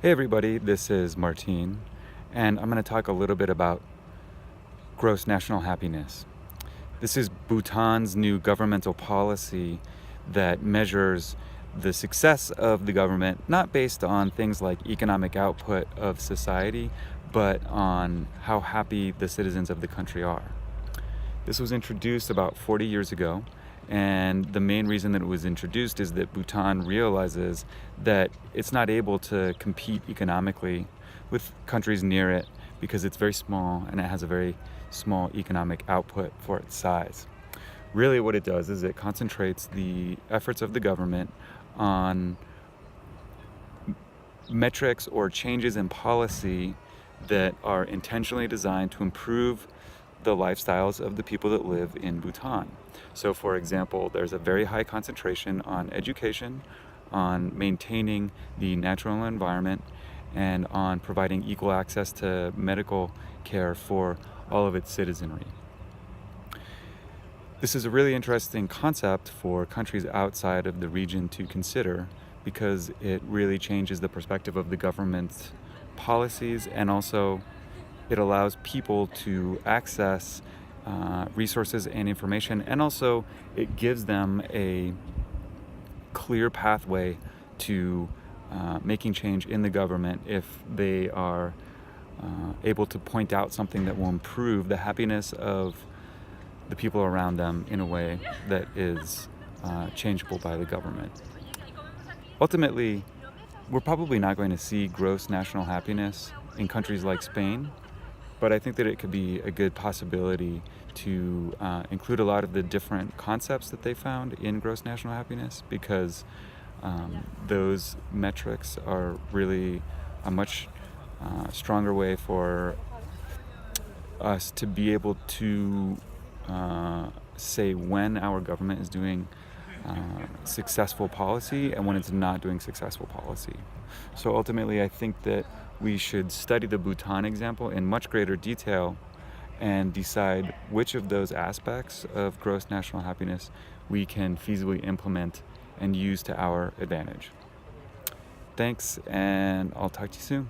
Hey everybody, this is Martine, and I'm going to talk a little bit about gross national happiness. This is Bhutan's new governmental policy that measures the success of the government not based on things like economic output of society, but on how happy the citizens of the country are. This was introduced about 40 years ago, and the main reason that it was introduced is that Bhutan realizes that it's not able to compete economically with countries near it because it's very small and it has a very small economic output for its size. Really what it does is it concentrates the efforts of the government on metrics or changes in policy that are intentionally designed to improve the lifestyles of the people that live in Bhutan. So for example, there's a very high concentration on education, on maintaining the natural environment, and on providing equal access to medical care for all of its citizenry. This is a really interesting concept for countries outside of the region to consider because it really changes the perspective of the government's policies, and also it allows people to access resources and information, and also it gives them a clear pathway to making change in the government if they are able to point out something that will improve the happiness of the people around them in a way that is changeable by the government. Ultimately, we're probably not going to see gross national happiness in countries like Spain, but I think that it could be a good possibility to include a lot of the different concepts that they found in gross national happiness, because those metrics are really a much stronger way for us to be able to say when our government is doing successful policy and when it's not doing successful policy. So ultimately, I think that we should study the Bhutan example in much greater detail and decide which of those aspects of gross national happiness we can feasibly implement and use to our advantage. Thanks, and I'll talk to you soon.